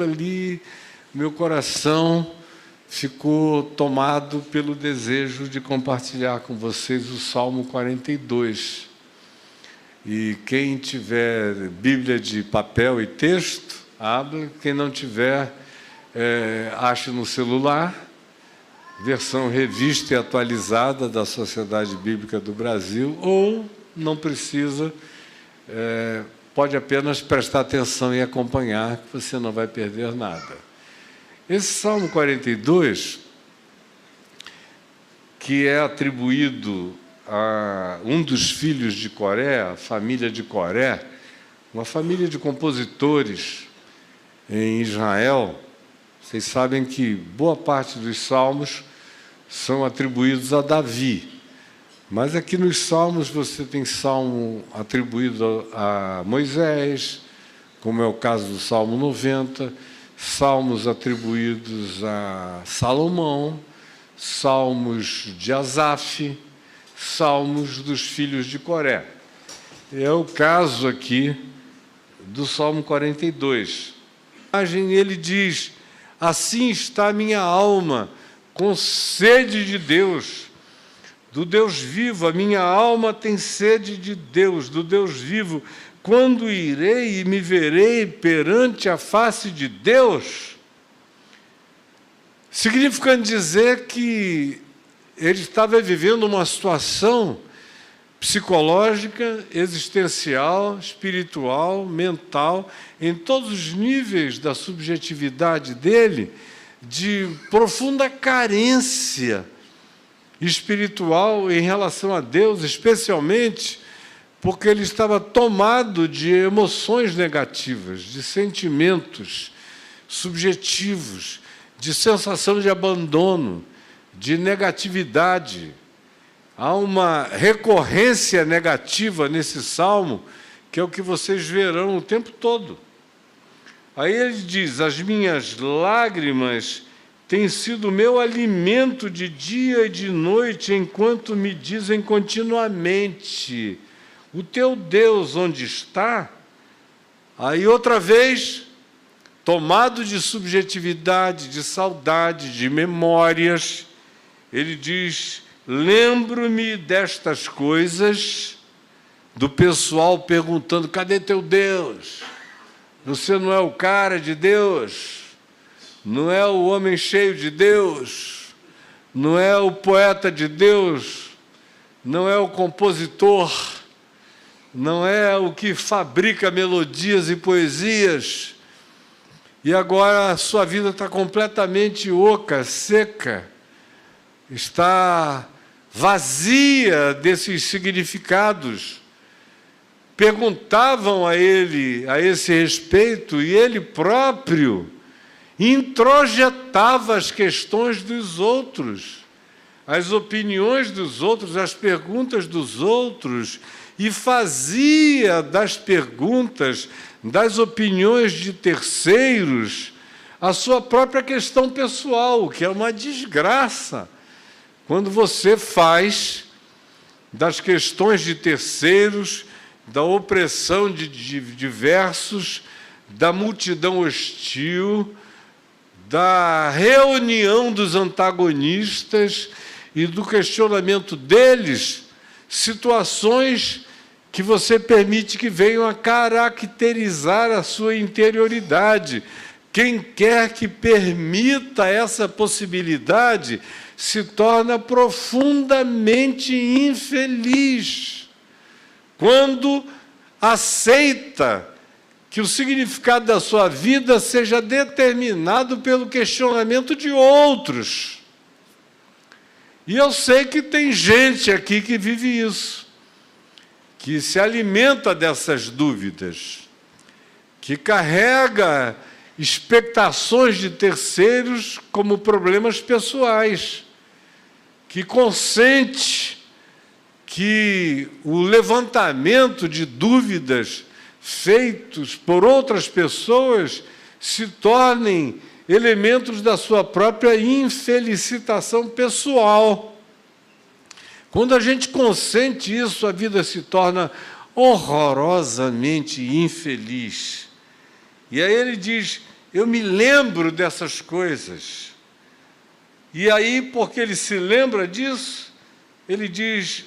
Ali, meu coração ficou tomado pelo desejo de compartilhar com vocês o Salmo 42. E quem tiver Bíblia de papel e texto, abra. Quem não tiver, ache no celular, versão revista e atualizada da Sociedade Bíblica do Brasil, ou não precisa, pode apenas prestar atenção e acompanhar, que você não vai perder nada. Esse Salmo 42, que é atribuído a um dos filhos de Coré, a família de Coré, uma família de compositores em Israel. Vocês sabem que boa parte dos salmos são atribuídos a Davi. Mas aqui nos Salmos você tem salmo atribuído a Moisés, como é o caso do Salmo 90, salmos atribuídos a Salomão, salmos de Asaf, salmos dos filhos de Coré. É o caso aqui do Salmo 42. Ele diz: assim está minha alma, com sede de Deus, do Deus vivo. A minha alma tem sede de Deus, do Deus vivo. Quando irei e me verei perante a face de Deus? Significando dizer que ele estava vivendo uma situação psicológica, existencial, espiritual, mental, em todos os níveis da subjetividade dele, de profunda carência espiritual em relação a Deus, especialmente porque ele estava tomado de emoções negativas, de sentimentos subjetivos, de sensação de abandono, de negatividade. Há uma recorrência negativa nesse salmo, que é o que vocês verão o tempo todo. Aí ele diz: as minhas lágrimas têm sido o meu alimento de dia e de noite, enquanto me dizem continuamente: o teu Deus onde está? Aí outra vez, tomado de subjetividade, de saudade, de memórias, ele diz: lembro-me destas coisas, do pessoal perguntando: cadê teu Deus? Você não é o cara de Deus? Não é o homem cheio de Deus? Não é o poeta de Deus? Não é o compositor? Não é o que fabrica melodias e poesias? E agora a sua vida está completamente oca, seca, está vazia desses significados. Perguntavam a ele a esse respeito, e ele próprio introjetava as questões dos outros, as opiniões dos outros, as perguntas dos outros, e fazia das perguntas, das opiniões de terceiros, a sua própria questão pessoal, o que é uma desgraça. Quando você faz das questões de terceiros, da opressão de diversos, da multidão hostil, da reunião dos antagonistas e do questionamento deles, situações que você permite que venham a caracterizar a sua interioridade. Quem quer que permita essa possibilidade se torna profundamente infeliz quando aceita que o significado da sua vida seja determinado pelo questionamento de outros. E eu sei que tem gente aqui que vive isso, que se alimenta dessas dúvidas, que carrega expectações de terceiros como problemas pessoais, que consente que o levantamento de dúvidas feitos por outras pessoas se tornem elementos da sua própria infelicitação pessoal. Quando a gente consente isso, a vida se torna horrorosamente infeliz. E aí ele diz: eu me lembro dessas coisas. E aí, porque ele se lembra disso, ele diz,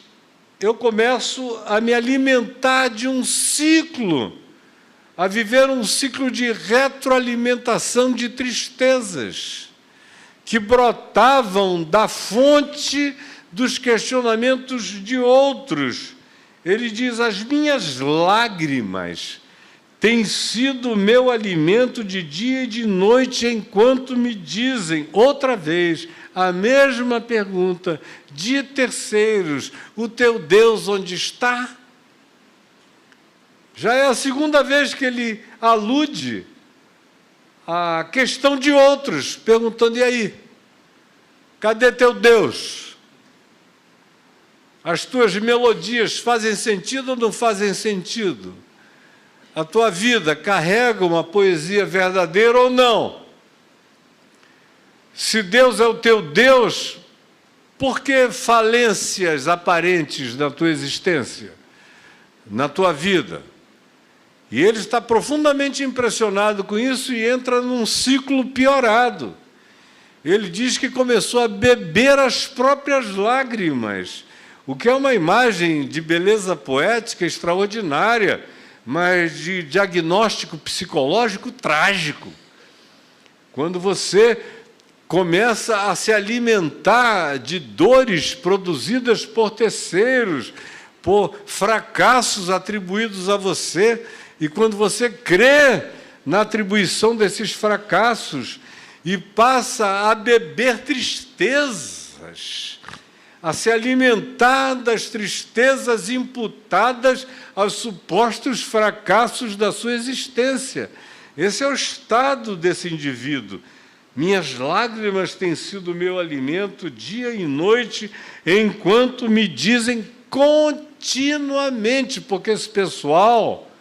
eu começo a me alimentar de um ciclo, a viver um ciclo de retroalimentação de tristezas, que brotavam da fonte dos questionamentos de outros. Ele diz, as minhas lágrimas têm sido o meu alimento de dia e de noite, enquanto me dizem, outra vez, a mesma pergunta, de terceiros, o teu Deus onde está? Já é a segunda vez que ele alude à questão de outros, perguntando, e aí? Cadê teu Deus? As tuas melodias fazem sentido ou não fazem sentido? A tua vida carrega uma poesia verdadeira ou não? Se Deus é o teu Deus, por que falências aparentes na tua existência, na tua vida? E ele está profundamente impressionado com isso e entra num ciclo piorado. Ele diz que começou a beber as próprias lágrimas, o que é uma imagem de beleza poética extraordinária, mas de diagnóstico psicológico trágico. Quando você começa a se alimentar de dores produzidas por terceiros, por fracassos atribuídos a você, e quando você crê na atribuição desses fracassos e passa a beber tristezas, a se alimentar das tristezas imputadas aos supostos fracassos da sua existência. Esse é o estado desse indivíduo. Minhas lágrimas têm sido meu alimento dia e noite, enquanto me dizem continuamente, porque esse pessoal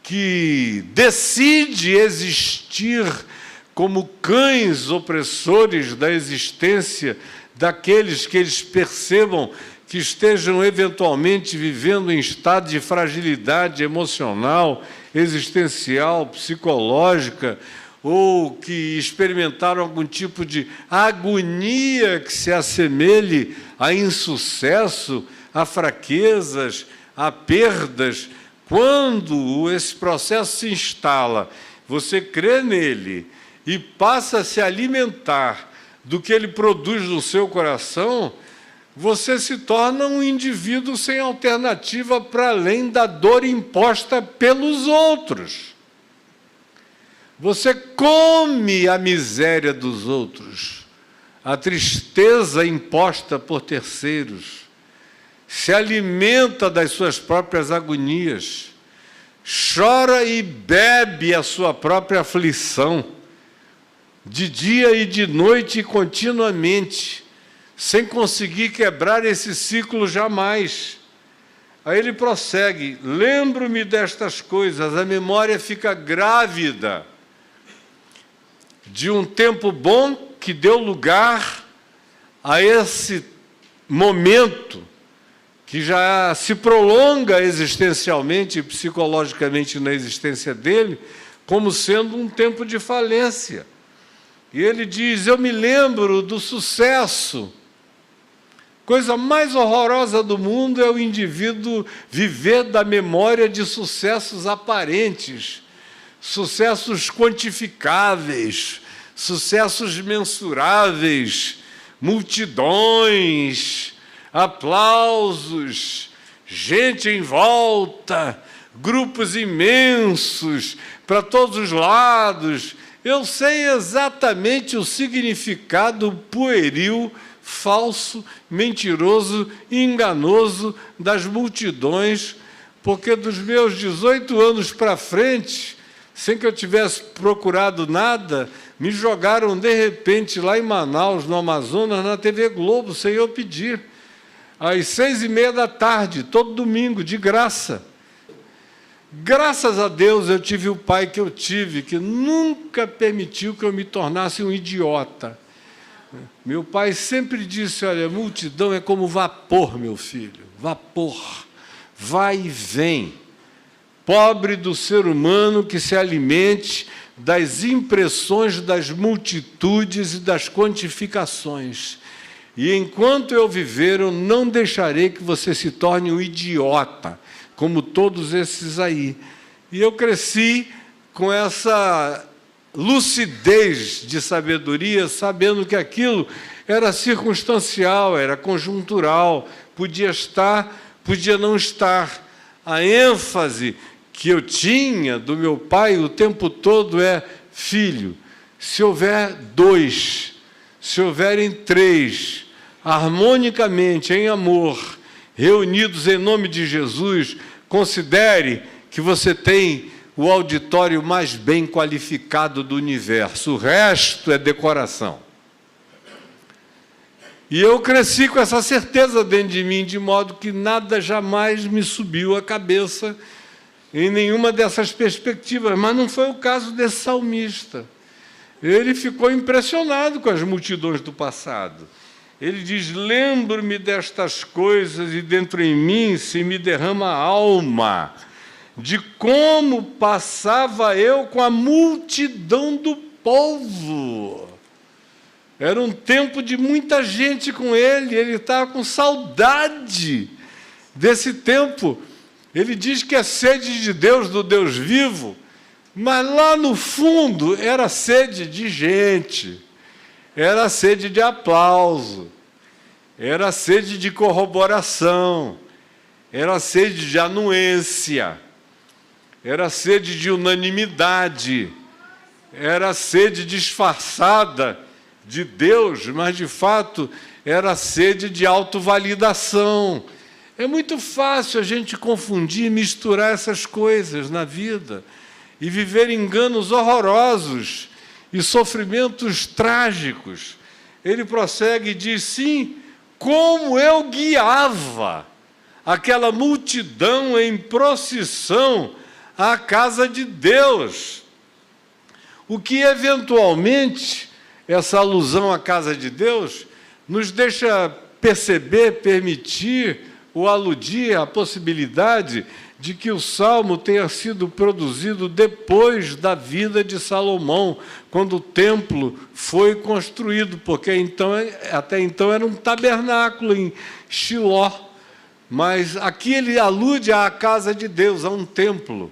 que decide existir como cães opressores da existência daqueles que eles percebam que estejam eventualmente vivendo em estado de fragilidade emocional, existencial, psicológica, ou que experimentaram algum tipo de agonia que se assemelhe a insucesso, a fraquezas, a perdas. Quando esse processo se instala, você crê nele e passa a se alimentar do que ele produz no seu coração, você se torna um indivíduo sem alternativa para além da dor imposta pelos outros. Você come a miséria dos outros, a tristeza imposta por terceiros, se alimenta das suas próprias agonias, chora e bebe a sua própria aflição, de dia e de noite continuamente, sem conseguir quebrar esse ciclo jamais. Aí ele prossegue, lembro-me destas coisas, a memória fica grávida de um tempo bom que deu lugar a esse momento que já se prolonga existencialmente e psicologicamente na existência dele, como sendo um tempo de falência. E ele diz, eu me lembro do sucesso. Coisa mais horrorosa do mundo é o indivíduo viver da memória de sucessos aparentes, sucessos quantificáveis, sucessos mensuráveis, multidões, aplausos, gente em volta, grupos imensos, para todos os lados. Eu sei exatamente o significado pueril, falso, mentiroso e enganoso das multidões, porque dos meus 18 anos para frente, sem que eu tivesse procurado nada, me jogaram de repente lá em Manaus, no Amazonas, na TV Globo, sem eu pedir, às 6h30 da tarde, todo domingo, de graça. Graças a Deus eu tive o pai que eu tive, que nunca permitiu que eu me tornasse um idiota. Meu pai sempre disse, olha, multidão é como vapor, meu filho, vapor, vai e vem. Pobre do ser humano que se alimente das impressões das multitudes e das quantificações. E enquanto eu viver, eu não deixarei que você se torne um idiota, como todos esses aí. E eu cresci com essa lucidez de sabedoria, sabendo que aquilo era circunstancial, era conjuntural, podia estar, podia não estar. A ênfase que eu tinha do meu pai o tempo todo é: filho, se houver dois, se houverem três, harmonicamente, em amor, reunidos em nome de Jesus, considere que você tem o auditório mais bem qualificado do universo. O resto é decoração. E eu cresci com essa certeza dentro de mim, de modo que nada jamais me subiu à cabeça em nenhuma dessas perspectivas. Mas não foi o caso desse salmista. Ele ficou impressionado com as multidões do passado. Ele diz: lembro-me destas coisas e dentro em mim se me derrama a alma, de como passava eu com a multidão do povo. Era um tempo de muita gente com ele estava com saudade desse tempo. Ele diz que é sede de Deus, do Deus vivo, mas lá no fundo era sede de gente, era sede de aplauso, era sede de corroboração, era sede de anuência, era sede de unanimidade, era sede disfarçada de Deus, mas de fato era sede de autovalidação. É muito fácil a gente confundir e misturar essas coisas na vida e viver enganos horrorosos e sofrimentos trágicos. Ele prossegue e diz: sim, como eu guiava aquela multidão em procissão à casa de Deus. O que eventualmente essa alusão à casa de Deus nos deixa perceber, permitir ou aludir à possibilidade de que o Salmo tenha sido produzido depois da vida de Salomão, quando o templo foi construído, porque até então era um tabernáculo em Shiló, mas aqui ele alude à casa de Deus, a um templo.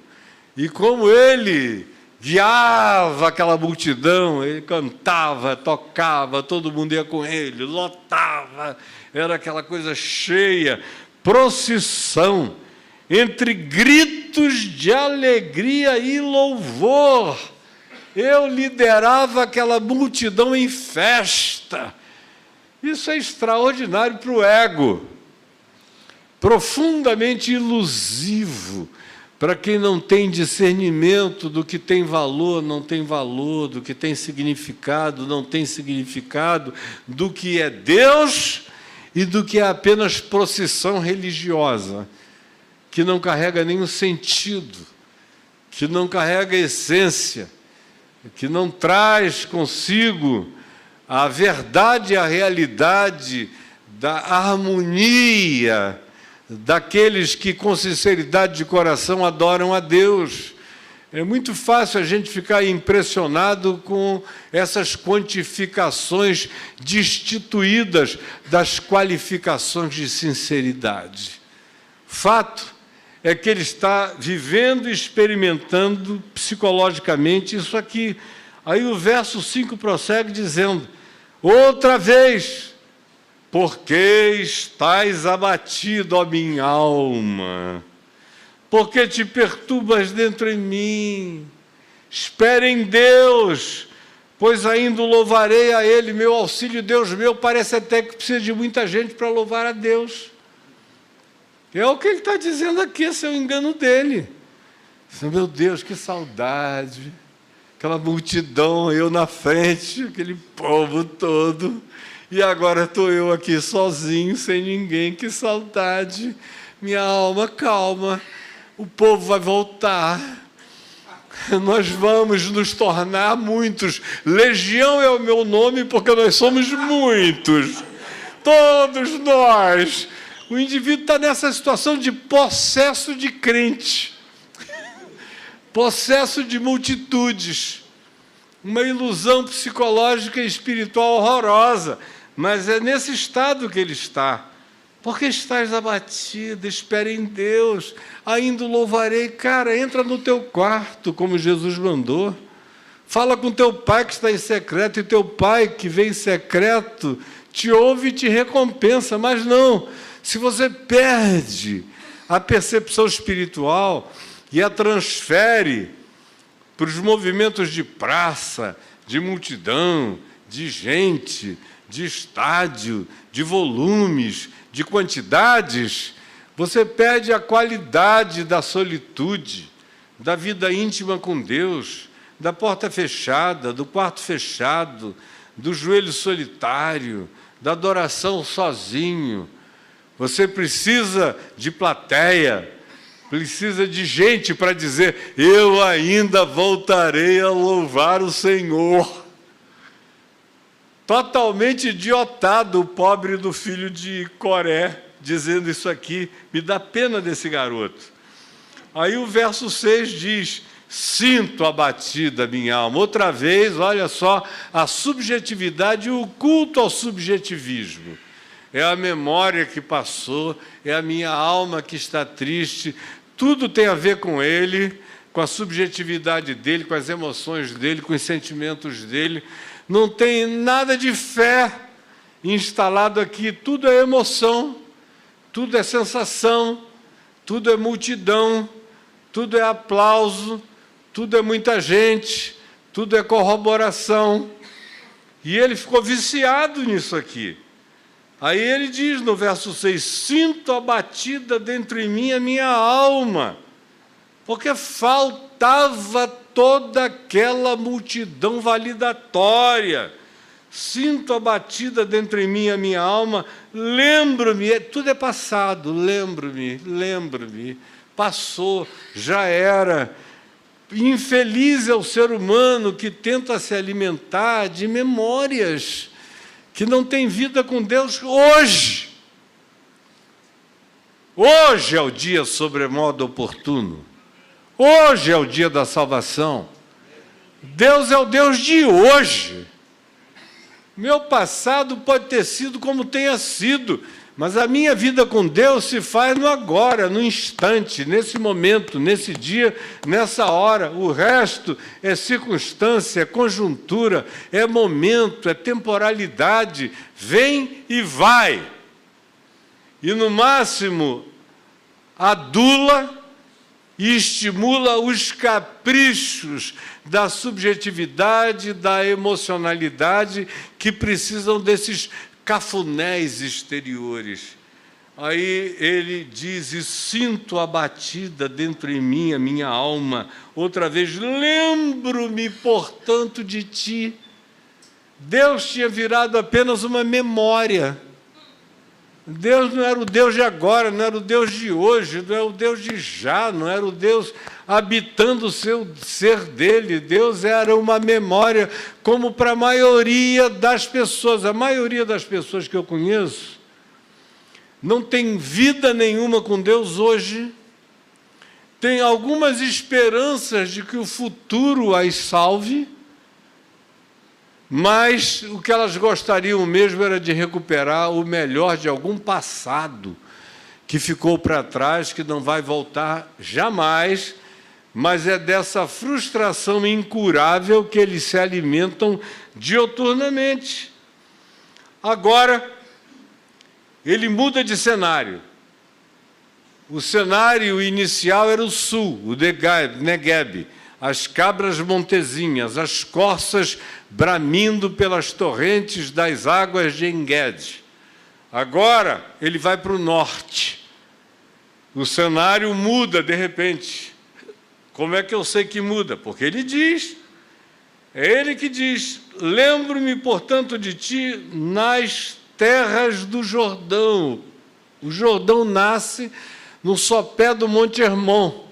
E como ele guiava aquela multidão, ele cantava, tocava, todo mundo ia com ele, lotava, era aquela coisa cheia, procissão, entre gritos de alegria e louvor. Eu liderava aquela multidão em festa. Isso é extraordinário para o ego, profundamente ilusivo para quem não tem discernimento do que tem valor, não tem valor, do que tem significado, não tem significado, do que é Deus e do que é apenas procissão religiosa, que não carrega nenhum sentido, que não carrega essência, que não traz consigo a verdade e a realidade da harmonia daqueles que com sinceridade de coração adoram a Deus. É muito fácil a gente ficar impressionado com essas quantificações destituídas das qualificações de sinceridade. Fato é que ele está vivendo e experimentando psicologicamente isso aqui. Aí o verso 5 prossegue dizendo: outra vez, porque estás abatido, ó minha alma? Porque te perturbas dentro em mim? Espere em Deus, pois ainda o louvarei a Ele, meu auxílio, Deus meu. Parece até que precisa de muita gente para louvar a Deus. É o que ele está dizendo aqui, esse é o engano dele. Meu Deus, que saudade, aquela multidão, eu na frente, aquele povo todo, e agora estou eu aqui sozinho, sem ninguém, que saudade. Minha alma, calma, o povo vai voltar, nós vamos nos tornar muitos. Legião é o meu nome porque nós somos muitos, todos nós. O indivíduo está nessa situação de possesso de crente, possesso de multitudes, uma ilusão psicológica e espiritual horrorosa, mas é nesse estado que ele está. Porque estás abatido, espere em Deus, ainda o louvarei. Cara, entra no teu quarto, como Jesus mandou. Fala com teu pai que está em secreto, e teu pai que vem em secreto te ouve e te recompensa. Mas não, se você perde a percepção espiritual e a transfere para os movimentos de praça, de multidão, de gente, de estádio, de volumes, de quantidades, você perde a qualidade da solitude, da vida íntima com Deus, da porta fechada, do quarto fechado, do joelho solitário, da adoração sozinho. Você precisa de plateia, precisa de gente para dizer: eu ainda voltarei a louvar o Senhor. Totalmente idiotado o pobre do filho de Coré, dizendo isso aqui. Me dá pena desse garoto. Aí o verso 6 diz: sinto abatida a minha alma. Outra vez, olha só, a subjetividade e o culto ao subjetivismo. É a memória que passou, é a minha alma que está triste. Tudo tem a ver com ele, com a subjetividade dele, com as emoções dele, com os sentimentos dele. Não tem nada de fé instalado aqui. Tudo é emoção, tudo é sensação, tudo é multidão, tudo é aplauso, tudo é muita gente, tudo é corroboração. E ele ficou viciado nisso aqui. Aí ele diz no verso 6, sinto abatida dentro de mim a minha alma, porque faltava toda aquela multidão validatória. Sinto abatida dentro de mim a minha alma, lembro-me, tudo é passado, lembro-me, passou, já era. Infeliz é o ser humano que tenta se alimentar de memórias, que não tem vida com Deus hoje. Hoje é o dia sobremodo oportuno. Hoje é o dia da salvação. Deus é o Deus de hoje. Meu passado pode ter sido como tenha sido, mas a minha vida com Deus se faz no agora, no instante, nesse momento, nesse dia, nessa hora. O resto é circunstância, é conjuntura, é momento, é temporalidade. Vem e vai. E, no máximo, adula e estimula os caprichos da subjetividade, da emocionalidade, que precisam desses cafunés exteriores. Aí ele diz: e sinto abatida dentro em mim a minha alma. Outra vez, lembro-me, portanto, de ti. Deus tinha virado apenas uma memória. Deus não era o Deus de agora, não era o Deus de hoje, não era o Deus de já, não era o Deus habitando o seu ser dele. Deus era uma memória, como para a maioria das pessoas. A maioria das pessoas que eu conheço não tem vida nenhuma com Deus hoje, tem algumas esperanças de que o futuro as salve, mas o que elas gostariam mesmo era de recuperar o melhor de algum passado que ficou para trás, que não vai voltar jamais, mas é dessa frustração incurável que eles se alimentam dioturnamente. Agora, ele muda de cenário. O cenário inicial era o sul, o Negueb, as cabras montezinhas, as corças bramindo pelas torrentes das águas de Engedi. Agora ele vai para o norte. O cenário muda de repente. Como é que eu sei que muda? Porque ele diz, é ele que diz: lembro-me, portanto, de ti nas terras do Jordão. O Jordão nasce no sopé do Monte Hermon,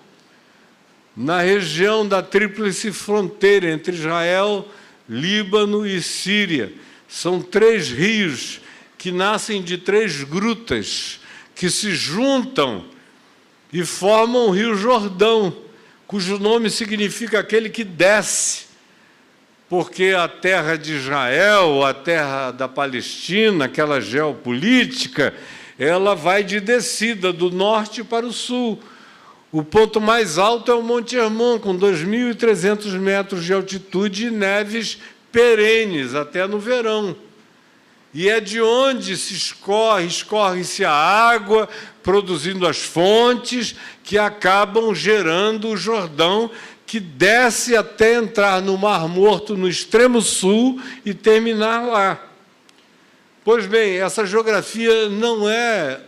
na região da tríplice fronteira entre Israel, Líbano e Síria. São 3 rios que nascem de 3 grutas, que se juntam e formam o Rio Jordão, cujo nome significa aquele que desce, porque a terra de Israel, a terra da Palestina, aquela geopolítica, ela vai de descida do norte para o sul. O ponto mais alto é o Monte Hermon, com 2.300 metros de altitude e neves perenes, até no verão. E é de onde se escorre-se a água, produzindo as fontes que acabam gerando o Jordão, que desce até entrar no Mar Morto, no extremo sul, e terminar lá. Pois bem, essa geografia não é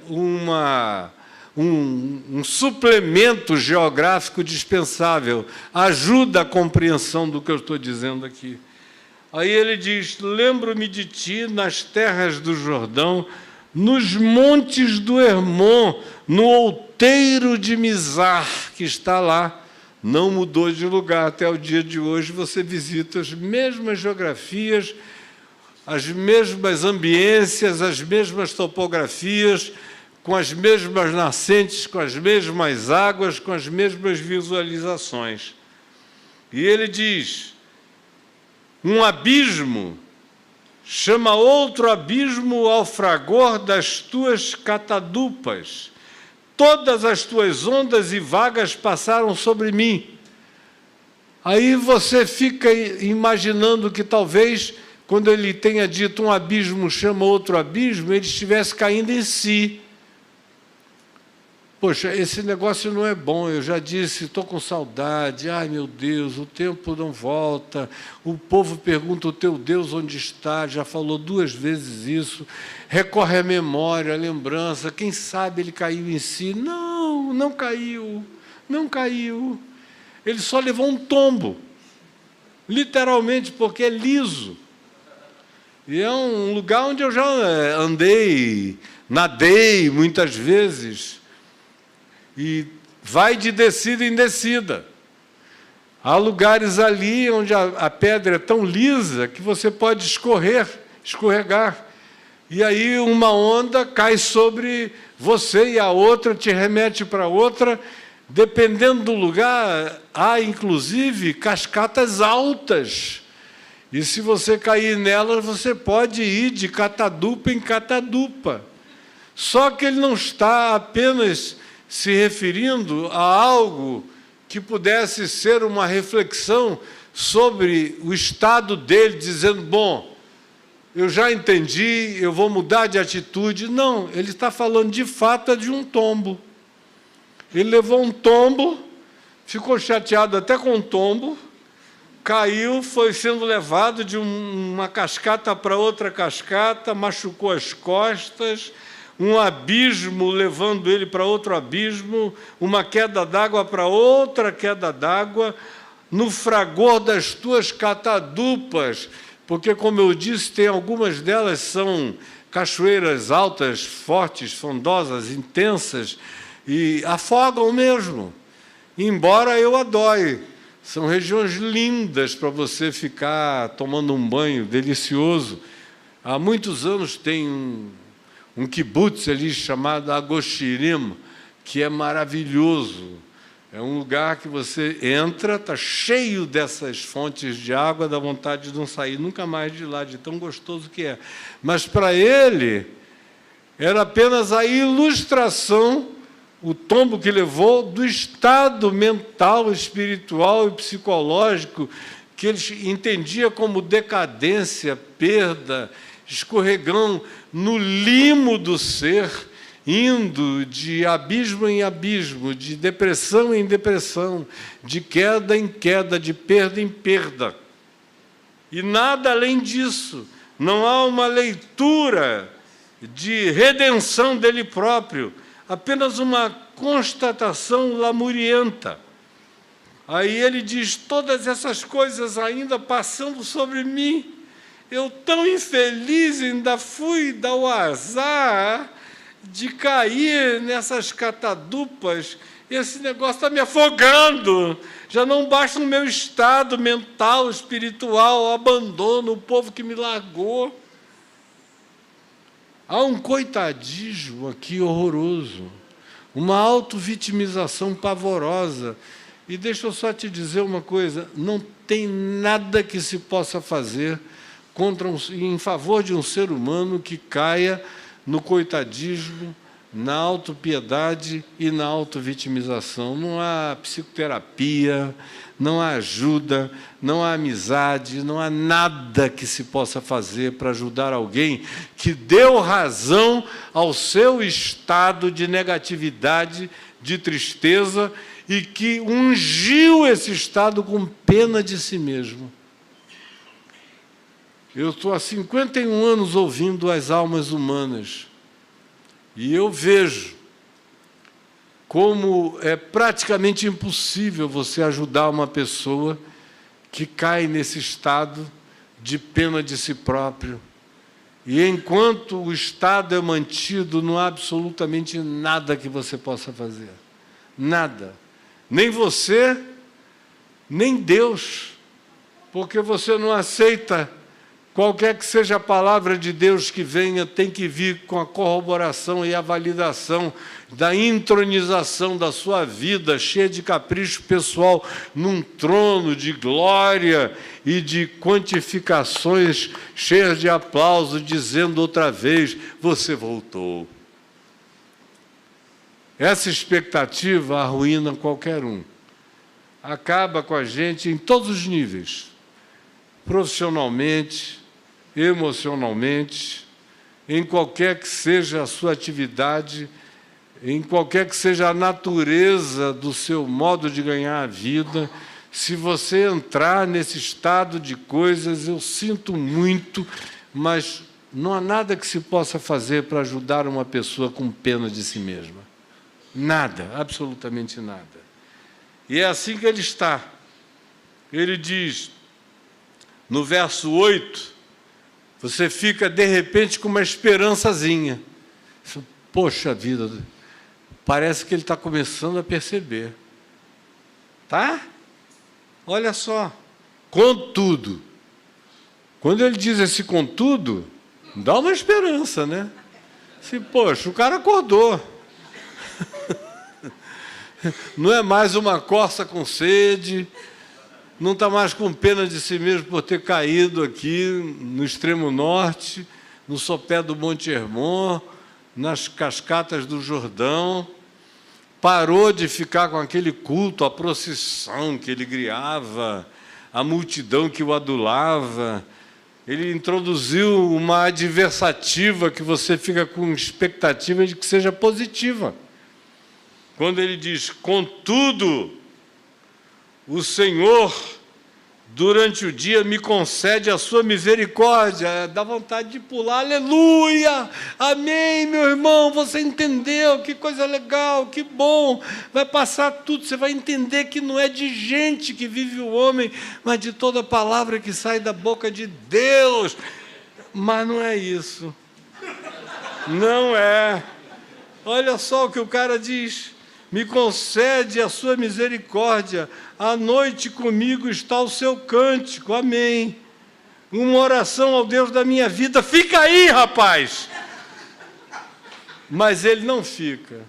um suplemento geográfico dispensável, ajuda a compreensão do que eu estou dizendo aqui. Aí ele diz: lembro-me de ti nas terras do Jordão, nos montes do Hermon, no outeiro de Mizar, que está lá. Não mudou de lugar até o dia de hoje, você visita as mesmas geografias, as mesmas ambiências, as mesmas topografias, com as mesmas nascentes, com as mesmas águas, com as mesmas visualizações. E ele diz: um abismo chama outro abismo ao fragor das tuas catadupas. Todas as tuas ondas e vagas passaram sobre mim. Aí você fica imaginando que talvez, quando ele tenha dito um abismo chama outro abismo, ele estivesse caindo em si. Poxa, esse negócio não é bom, eu já disse, estou com saudade, ai meu Deus, o tempo não volta, o povo pergunta o teu Deus onde está, já falou 2 vezes isso, recorre à memória, à lembrança, quem sabe ele caiu em si. Não, não caiu, não caiu, ele só levou um tombo, literalmente, porque é liso, e é um lugar onde eu já andei, nadei muitas vezes, e vai de descida em descida. Há lugares ali onde a pedra é tão lisa que você pode escorregar. E aí uma onda cai sobre você e a outra te remete para outra. Dependendo do lugar, há inclusive cascatas altas. E se você cair nelas, você pode ir de catadupa em catadupa. Só que ele não está apenas se referindo a algo que pudesse ser uma reflexão sobre o estado dele, dizendo, bom, eu já entendi, eu vou mudar de atitude. Não, ele está falando de fato de um tombo. Ele levou um tombo, ficou chateado até com o tombo, caiu, foi sendo levado de uma cascata para outra cascata, machucou as costas, um abismo levando ele para outro abismo, uma queda d'água para outra queda d'água, no fragor das tuas catadupas, porque, como eu disse, tem algumas delas são cachoeiras altas, fortes, frondosas, intensas, e afogam mesmo, embora eu adore. São regiões lindas para você ficar tomando um banho delicioso. Há muitos anos tem um kibutz ali chamado Agoshirim, que é maravilhoso. É um lugar que você entra, está cheio dessas fontes de água, dá vontade de não sair nunca mais de lá, de tão gostoso que é. Mas para ele, era apenas a ilustração, o tombo que levou, do estado mental, espiritual e psicológico que ele entendia como decadência, perda, escorregão no limo do ser, indo de abismo em abismo, de depressão em depressão, de queda em queda, de perda em perda. E nada além disso. Não há uma leitura de redenção dele próprio, apenas uma constatação lamurienta. Aí ele diz, todas essas coisas ainda passando sobre mim, eu tão infeliz ainda fui dar o azar de cair nessas catadupas, esse negócio está me afogando, já não basta o meu estado mental, espiritual, o abandono, o povo que me largou. Há um coitadismo aqui horroroso, uma autovitimização pavorosa, E deixa eu só te dizer uma coisa, não tem nada que se possa fazer em favor de um ser humano que caia no coitadismo, na autopiedade e na autovitimização. Não há psicoterapia, não há ajuda, não há amizade, não há nada que se possa fazer para ajudar alguém que deu razão ao seu estado de negatividade, de tristeza, e que ungiu esse estado com pena de si mesmo. Eu estou há 51 anos ouvindo as almas humanas, e eu vejo como é praticamente impossível você ajudar uma pessoa que cai nesse estado de pena de si próprio. E enquanto o estado é mantido, não há absolutamente nada que você possa fazer. Nada. Nem você, nem Deus, porque você não aceita qualquer que seja a palavra de Deus que venha, tem que vir com a corroboração e a validação da intronização da sua vida, cheia de capricho pessoal, num trono de glória e de quantificações cheias de aplauso, dizendo outra vez, você voltou. Essa expectativa arruína qualquer um. Acaba com a gente em todos os níveis, profissionalmente, emocionalmente, em qualquer que seja a sua atividade, em qualquer que seja a natureza do seu modo de ganhar a vida. Se você entrar nesse estado de coisas, eu sinto muito, mas não há nada que se possa fazer para ajudar uma pessoa com pena de si mesma. Nada, absolutamente nada. E é assim que ele está. Ele diz, no verso 8, você fica, de repente, com uma esperançazinha. Poxa vida, parece que ele está começando a perceber. Tá? Olha só. Contudo. Quando ele diz esse contudo, dá uma esperança, né? Assim, poxa, o cara acordou. Não é mais uma corça com sede, não está mais com pena de si mesmo por ter caído aqui no extremo norte, no sopé do Monte Hermon, nas cascatas do Jordão, parou de ficar com aquele culto, a procissão que ele criava, a multidão que o adulava. Ele introduziu uma adversativa que você fica com expectativa de que seja positiva. Quando ele diz, contudo, o Senhor, durante o dia, me concede a sua misericórdia. Dá vontade de pular, aleluia, amém, meu irmão, você entendeu, que coisa legal, que bom, vai passar tudo, você vai entender que não é de gente que vive o homem, mas de toda palavra que sai da boca de Deus. Mas não é isso, não é. Olha só o que o cara diz, me concede a sua misericórdia, à noite comigo está o seu cântico, amém. Uma oração ao Deus da minha vida, fica aí, rapaz! Mas ele não fica.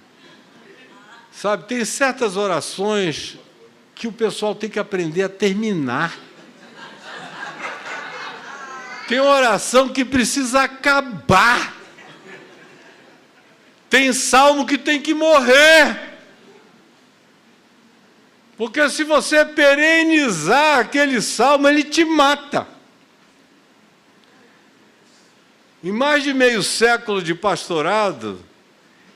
Sabe, tem certas orações que o pessoal tem que aprender a terminar. Tem oração que precisa acabar. Tem salmo que tem que morrer. Porque se você perenizar aquele salmo, ele te mata. Em mais de meio século de pastorado,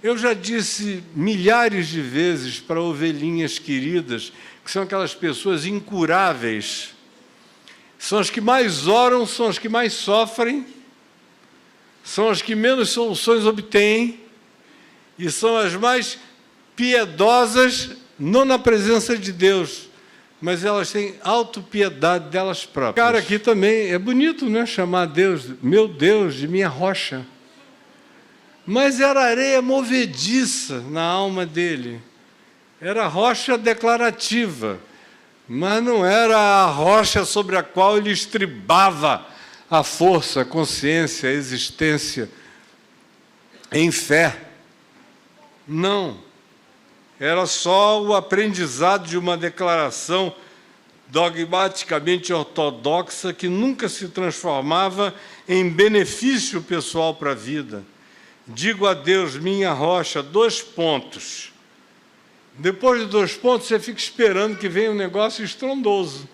eu já disse milhares de vezes para ovelhinhas queridas, que são aquelas pessoas incuráveis, são as que mais oram, são as que mais sofrem, são as que menos soluções obtêm, e são as mais piedosas, não na presença de Deus, mas elas têm autopiedade delas próprias. Cara, aqui também é bonito, né? Chamar Deus, meu Deus, de minha rocha. Mas era areia movediça na alma dele. Era rocha declarativa, mas não era a rocha sobre a qual ele estribava a força, a consciência, a existência em fé. Não. era só o aprendizado de uma declaração dogmaticamente ortodoxa que nunca se transformava em benefício pessoal para a vida. Digo a Deus, minha rocha, 2 pontos. Depois de 2 pontos, você fica esperando que venha um negócio estrondoso.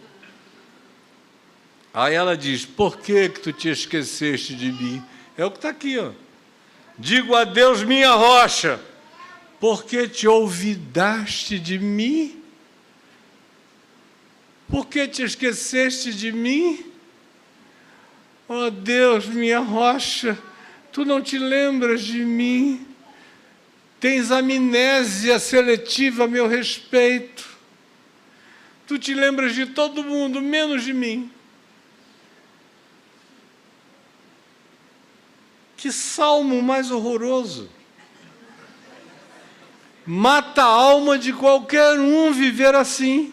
Aí ela diz, por que tu te esqueceste de mim? É o que está aqui, ó. Digo a Deus, minha rocha, por que te olvidaste de mim? Por que te esqueceste de mim? Ó Deus, minha rocha, tu não te lembras de mim? Tens amnésia seletiva a meu respeito. Tu te lembras de todo mundo, menos de mim. Que salmo mais horroroso! Mata a alma de qualquer um viver assim.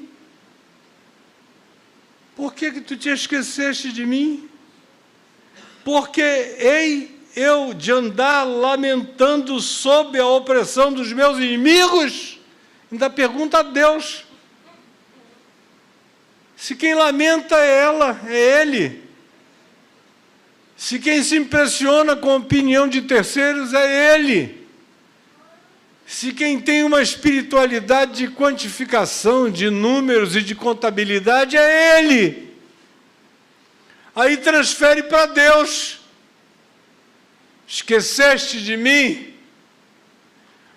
Por que tu te esqueceste de mim? Porque hei eu de andar lamentando sob a opressão dos meus inimigos? Ainda pergunta a Deus. Se quem lamenta é ela, é ele. Se quem se impressiona com a opinião de terceiros é ele. Se quem tem uma espiritualidade de quantificação, de números e de contabilidade é ele. Aí transfere para Deus. Esqueceste de mim?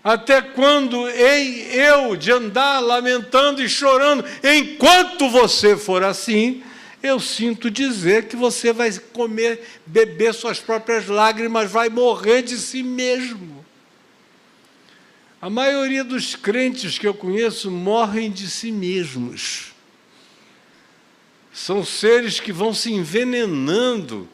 Até quando hei eu de andar lamentando e chorando? Enquanto você for assim, eu sinto dizer que você vai beber suas próprias lágrimas, vai morrer de si mesmo. A maioria dos crentes que eu conheço morrem de si mesmos. São seres que vão se envenenando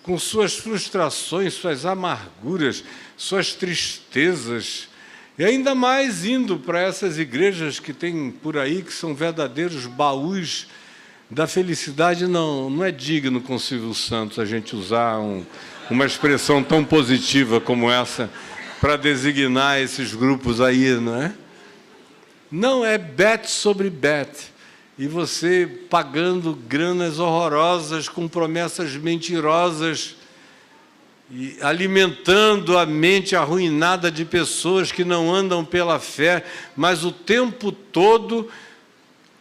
com suas frustrações, suas amarguras, suas tristezas, e ainda mais indo para essas igrejas que tem por aí, que são verdadeiros baús da felicidade. Não é digno com Silvio Santos a gente usar uma expressão tão positiva como essa para designar esses grupos aí, não é? Não, é bet sobre bet. E você pagando granas horrorosas com promessas mentirosas e alimentando a mente arruinada de pessoas que não andam pela fé, mas o tempo todo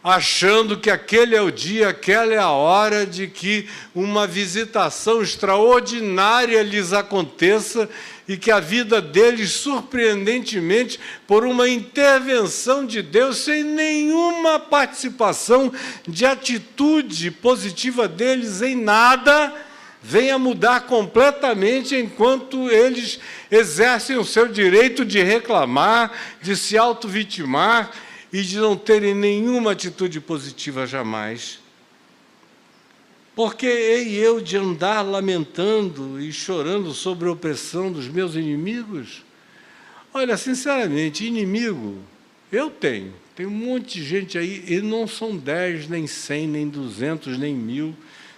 achando que aquele é o dia, aquela é a hora de que uma visitação extraordinária lhes aconteça e que a vida deles, surpreendentemente, por uma intervenção de Deus, sem nenhuma participação de atitude positiva deles em nada, venha mudar completamente enquanto eles exercem o seu direito de reclamar, de se auto-vitimar e de não terem nenhuma atitude positiva jamais. Porque hei eu de andar lamentando e chorando sobre a opressão dos meus inimigos? Olha, sinceramente, inimigo, eu tenho um monte de gente aí, e não são 10, nem 100, nem 200, nem 1000,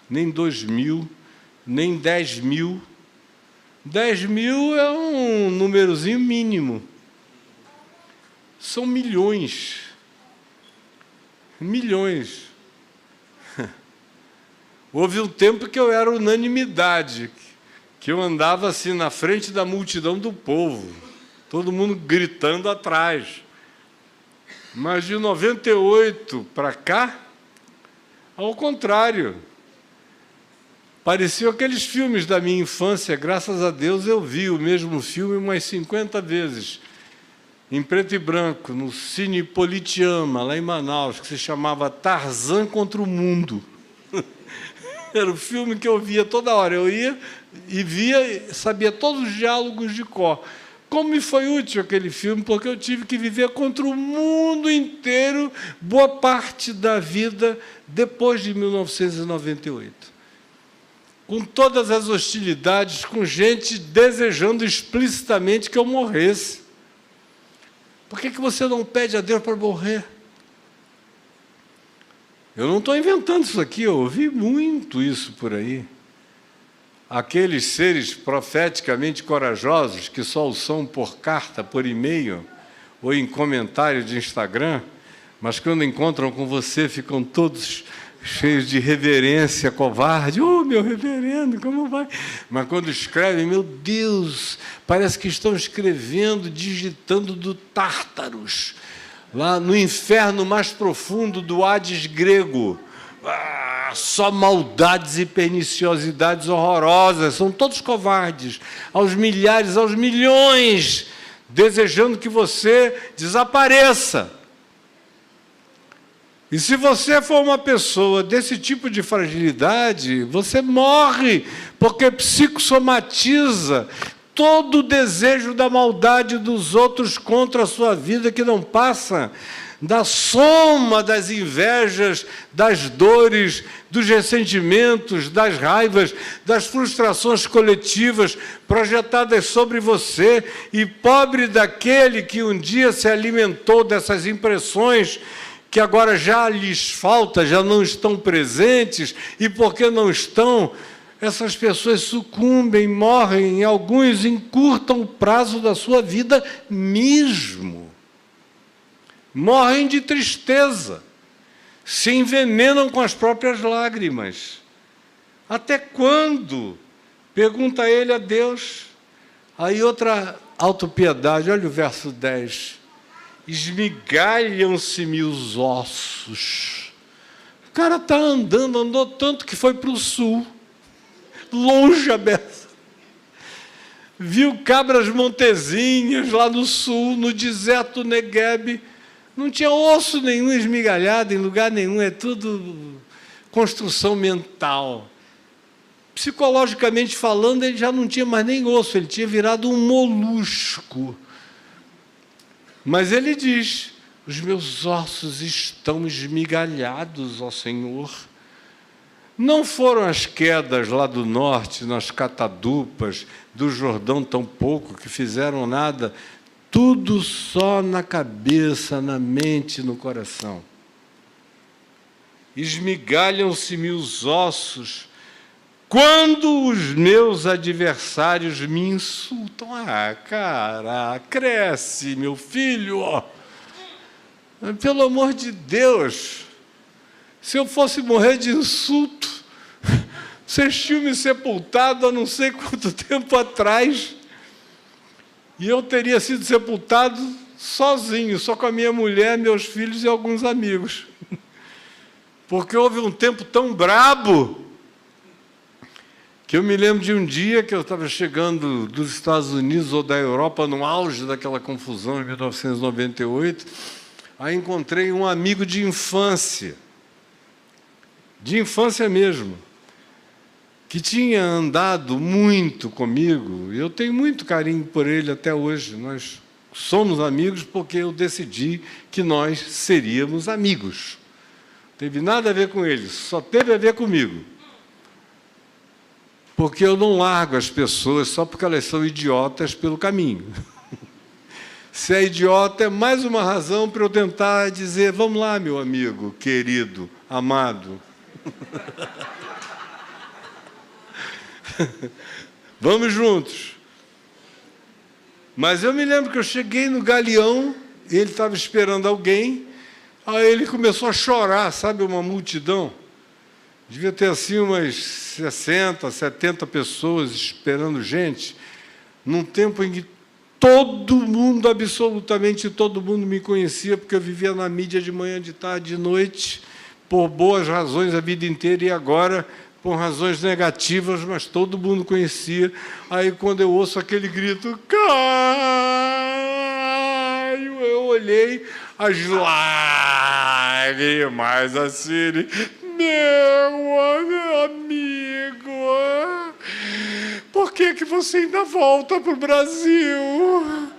nem 2000, nem 10 mil. 10 mil é um númerozinho mínimo. São milhões. Milhões. Houve um tempo que eu era unanimidade, que eu andava assim na frente da multidão do povo, todo mundo gritando atrás. Mas de 98 para cá, ao contrário. Pareciam aqueles filmes da minha infância, graças a Deus eu vi o mesmo filme umas 50 vezes, em preto e branco, no Cine Politeama, lá em Manaus, que se chamava Tarzan contra o Mundo. Era o filme que eu via toda hora. Eu ia e via, sabia todos os diálogos de cor. Como me foi útil aquele filme, porque eu tive que viver contra o mundo inteiro, boa parte da vida, depois de 1998. Com todas as hostilidades, com gente desejando explicitamente que eu morresse. Por que você não pede a Deus para morrer? Eu não estou inventando isso aqui, eu ouvi muito isso por aí. Aqueles seres profeticamente corajosos, que só o são por carta, por e-mail, ou em comentário de Instagram, mas quando encontram com você ficam todos cheios de reverência, covarde. Oh, meu reverendo, como vai? Mas quando escrevem, meu Deus, parece que estão escrevendo, digitando do Tártaros, lá no inferno mais profundo do Hades grego. Só maldades e perniciosidades horrorosas, são todos covardes, aos milhares, aos milhões, desejando que você desapareça. E se você for uma pessoa desse tipo de fragilidade, você morre, porque psicossomatiza todo o desejo da maldade dos outros contra a sua vida, que não passa da soma das invejas, das dores, dos ressentimentos, das raivas, das frustrações coletivas projetadas sobre você, e pobre daquele que um dia se alimentou dessas impressões, que agora já lhes falta, já não estão presentes, e porque não estão, essas pessoas sucumbem, morrem, e alguns encurtam o prazo da sua vida mesmo. Morrem de tristeza, se envenenam com as próprias lágrimas. Até quando? Pergunta ele a Deus. Aí outra autopiedade, olha o verso 10. Esmigalham-se-me os ossos. O cara está andando, andou tanto que foi para o sul, longe a beça. Viu cabras montezinhas lá no sul, no deserto Negueb. Não tinha osso nenhum esmigalhado em lugar nenhum, é tudo construção mental. Psicologicamente falando, ele já não tinha mais nem osso, ele tinha virado um molusco. Mas ele diz, os meus ossos estão esmigalhados, ó Senhor. Não foram as quedas lá do norte, nas catadupas, do Jordão tampouco, que fizeram nada, tudo só na cabeça, na mente, no coração. Esmigalham-se-me os ossos, quando os meus adversários me insultam. Ah, cara, cresce, meu filho. Pelo amor de Deus, se eu fosse morrer de insulto, vocês tinham me sepultado há não sei quanto tempo atrás, e eu teria sido sepultado sozinho, só com a minha mulher, meus filhos e alguns amigos. Porque houve um tempo tão brabo, que eu me lembro de um dia que eu estava chegando dos Estados Unidos ou da Europa, no auge daquela confusão, em 1998, aí encontrei um amigo de infância mesmo, que tinha andado muito comigo, e eu tenho muito carinho por ele até hoje. Nós somos amigos porque eu decidi que nós seríamos amigos. Não teve nada a ver com ele, só teve a ver comigo. Porque eu não largo as pessoas só porque elas são idiotas pelo caminho. Se é idiota, é mais uma razão para eu tentar dizer, vamos lá, meu amigo, querido, amado. Vamos juntos. Mas eu me lembro que eu cheguei no Galeão, ele estava esperando alguém, aí ele começou a chorar, sabe, uma multidão. Devia ter assim umas 60, 70 pessoas esperando gente, num tempo em que todo mundo, absolutamente todo mundo me conhecia, porque eu vivia na mídia de manhã, de tarde, de noite, por boas razões a vida inteira, e agora por razões negativas, mas todo mundo conhecia. Aí quando eu ouço aquele grito, Caio, eu olhei, as lágrimas assim, meu amigo, por que você ainda volta para o Brasil?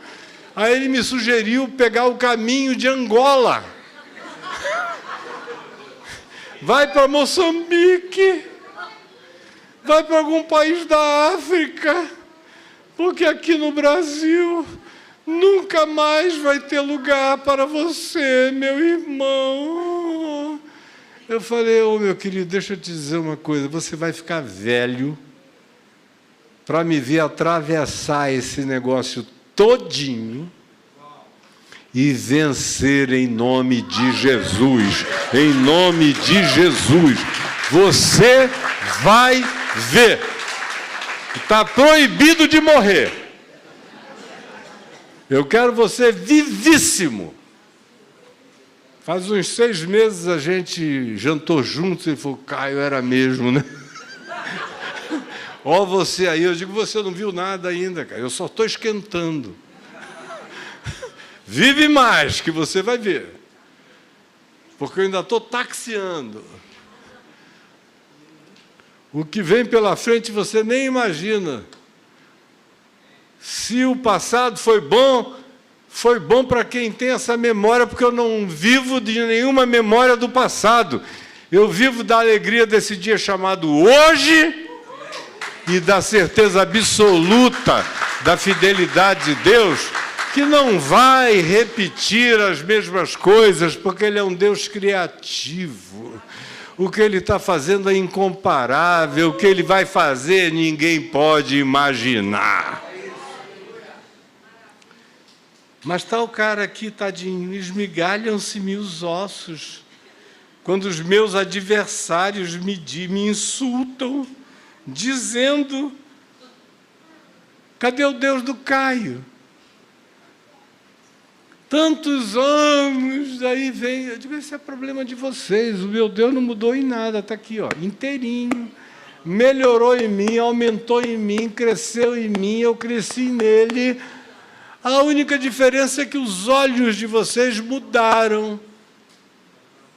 Aí ele me sugeriu pegar o caminho de Angola. Vai para Moçambique, vai para algum país da África, porque aqui no Brasil nunca mais vai ter lugar para você, meu irmão. Eu falei, ô meu querido, deixa eu te dizer uma coisa, você vai ficar velho para me ver atravessar esse negócio todinho e vencer em nome de Jesus. Em nome de Jesus. Você vai ver. Está proibido de morrer. Eu quero você vivíssimo. Faz uns 6 meses a gente jantou juntos e falou, Caio, era mesmo, né? Ó, você aí, eu digo, você não viu nada ainda, cara. Eu só estou esquentando. Vive mais, que você vai ver. Porque eu ainda estou taxiando. O que vem pela frente você nem imagina. Se o passado foi bom para quem tem essa memória, porque eu não vivo de nenhuma memória do passado. Eu vivo da alegria desse dia chamado hoje e da certeza absoluta da fidelidade de Deus, que não vai repetir as mesmas coisas, porque Ele é um Deus criativo. O que Ele está fazendo é incomparável, o que Ele vai fazer ninguém pode imaginar. Mas está o cara aqui, tadinho, esmigalham-se-me os ossos, quando os meus adversários me insultam, dizendo, cadê o Deus do Caio? Tantos anos, aí vem, eu digo, esse é problema de vocês, o meu Deus não mudou em nada, está aqui, ó, inteirinho, melhorou em mim, aumentou em mim, cresceu em mim, eu cresci nele. A única diferença é que os olhos de vocês mudaram.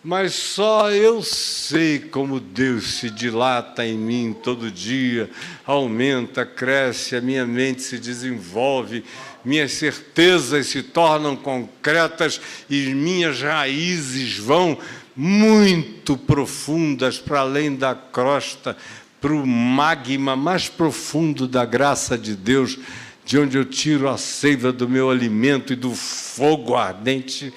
Mas só eu sei como Deus se dilata em mim todo dia, aumenta, cresce, a minha mente se desenvolve, minhas certezas se tornam concretas e minhas raízes vão muito profundas para além da crosta, para o magma mais profundo da graça de Deus, de onde eu tiro a seiva do meu alimento e do fogo ardente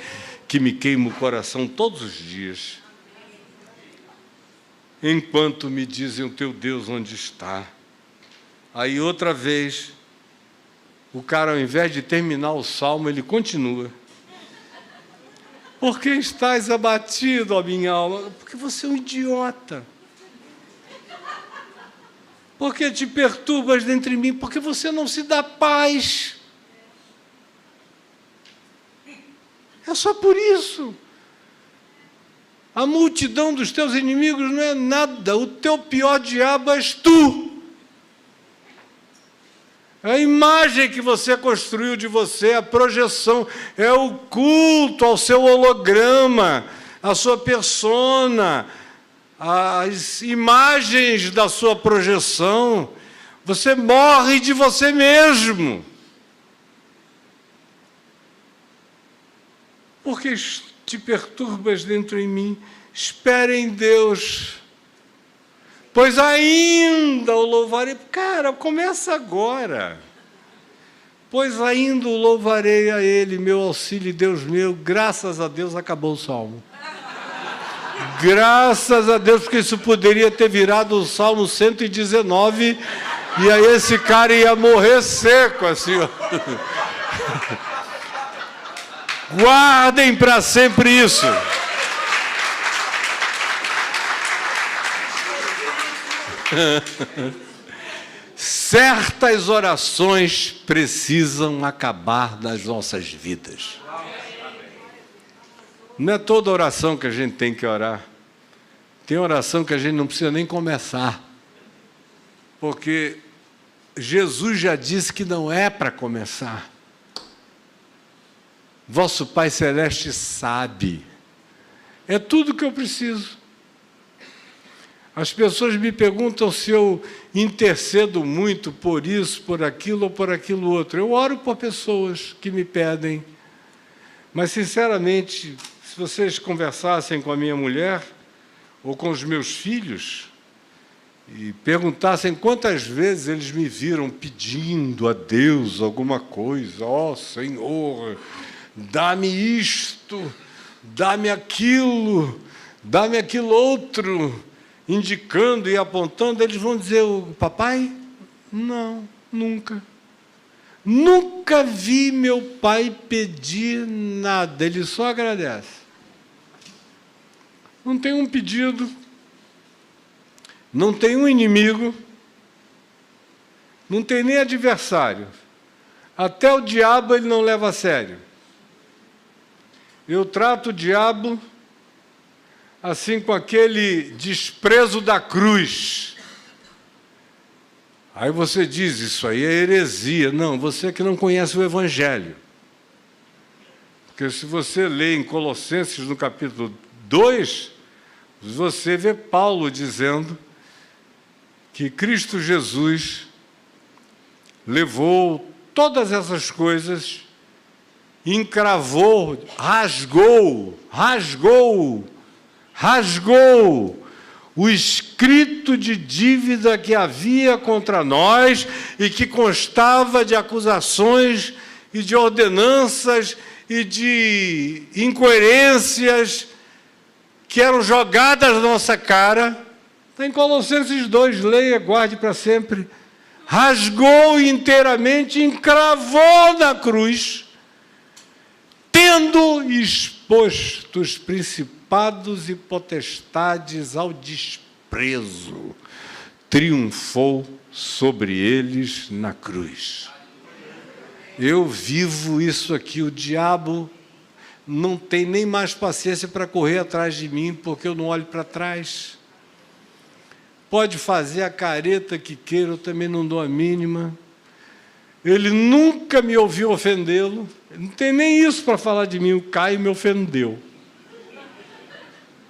que me queima o coração todos os dias. Enquanto me dizem, o teu Deus onde está? Aí outra vez, o cara, ao invés de terminar o salmo, ele continua. Por que estás abatido, ó minha alma? Porque você é um idiota. Por que te perturbas dentro de mim? Porque você não se dá paz. É só por isso. A multidão dos teus inimigos não é nada. O teu pior diabo és tu. É a imagem que você construiu de você, a projeção, é o culto ao seu holograma, à sua persona, as imagens da sua projeção. Você morre de você mesmo. Porque te perturbas dentro em mim? Espere em Deus, pois ainda o louvarei. Cara, começa agora. Pois ainda o louvarei a Ele, meu auxílio, Deus meu. Graças a Deus, acabou o salmo. Graças a Deus, porque isso poderia ter virado o Salmo 119, e aí esse cara ia morrer seco, assim, ó. Guardem para sempre isso. Certas orações precisam acabar nas nossas vidas. Não é toda oração que a gente tem que orar. Tem oração que a gente não precisa nem começar. Porque Jesus já disse que não é para começar. Vosso Pai Celeste sabe. É tudo que eu preciso. As pessoas me perguntam se eu intercedo muito por isso, por aquilo ou por aquilo outro. Eu oro por pessoas que me pedem. Mas, sinceramente, se vocês conversassem com a minha mulher ou com os meus filhos e perguntassem quantas vezes eles me viram pedindo a Deus alguma coisa, ó Senhor, dá-me isto, dá-me aquilo outro, indicando e apontando, eles vão dizer, papai, não, nunca. Nunca vi meu pai pedir nada, ele só agradece. Não tem um pedido, não tem um inimigo, não tem nem adversário. Até o diabo ele não leva a sério. Eu trato o diabo assim, com aquele desprezo da cruz. Aí você diz, isso aí é heresia. Não, você que não conhece o Evangelho. Porque se você lê em Colossenses, no capítulo 2, você vê Paulo dizendo que Cristo Jesus levou todas essas coisas, encravou, rasgou o escrito de dívida que havia contra nós e que constava de acusações e de ordenanças e de incoerências que eram jogadas na nossa cara. Está em Colossenses 2, leia, guarde para sempre. Rasgou inteiramente, encravou na cruz, tendo exposto os principados e potestades ao desprezo, triunfou sobre eles na cruz. Eu vivo isso aqui, o diabo não tem nem mais paciência para correr atrás de mim, porque eu não olho para trás. Pode fazer a careta que queira, eu também não dou a mínima. Ele nunca me ouviu ofendê-lo, não tem nem isso para falar de mim, o Caio me ofendeu.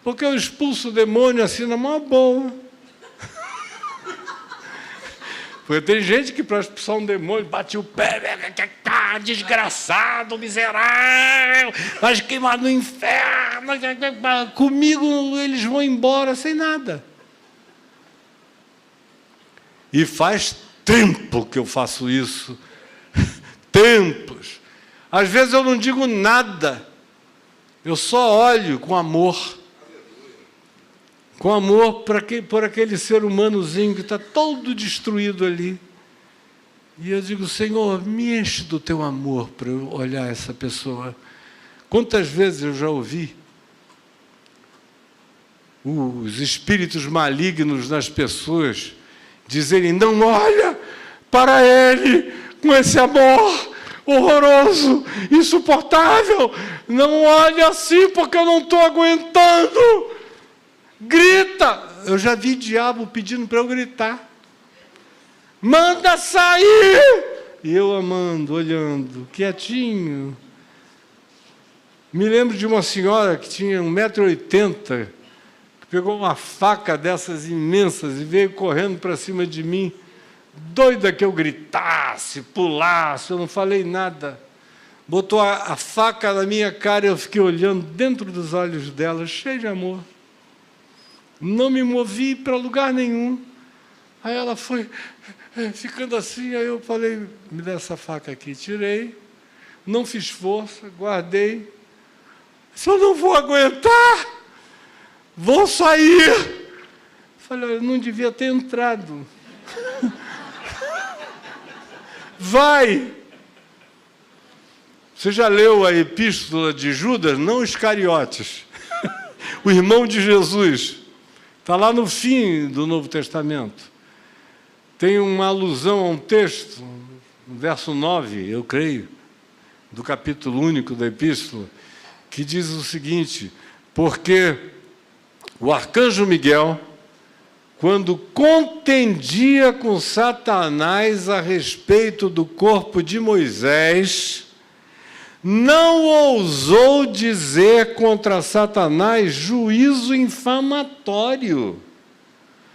Porque eu expulso o demônio assim na mão boa. Porque tem gente que para expulsar um demônio bate o pé, desgraçado, miserável, vai queimar no inferno. Comigo eles vão embora sem nada. E faz tempo que eu faço isso. Tempos. Às vezes eu não digo nada. Eu só olho com amor. Com amor por aquele ser humanozinho que está todo destruído ali. E eu digo, Senhor, me enche do teu amor para eu olhar essa pessoa. Quantas vezes eu já ouvi os espíritos malignos nas pessoas dizerem, não olha para ele com esse amor horroroso, insuportável. Não olha assim porque eu não estou aguentando. Grita! Eu já vi diabo pedindo para eu gritar. Manda sair! E eu amando, olhando, quietinho. Me lembro de uma senhora que tinha 1,80 m, que pegou uma faca dessas imensas e veio correndo para cima de mim, doida que eu gritasse, pulasse, eu não falei nada. Botou a faca na minha cara e eu fiquei olhando dentro dos olhos dela, cheio de amor. Não me movi para lugar nenhum. Aí ela foi ficando assim, aí eu falei, me dá essa faca aqui. Tirei, não fiz força, guardei. Se eu não vou aguentar, vou sair. Falei, eu não devia ter entrado. Vai! Você já leu a epístola de Judas? Não Iscariotes, o irmão de Jesus. Está lá no fim do Novo Testamento. Tem uma alusão a um texto, no verso 9, eu creio, do capítulo único da epístola, que diz o seguinte, porque o arcanjo Miguel, quando contendia com Satanás a respeito do corpo de Moisés, não ousou dizer contra Satanás juízo infamatório.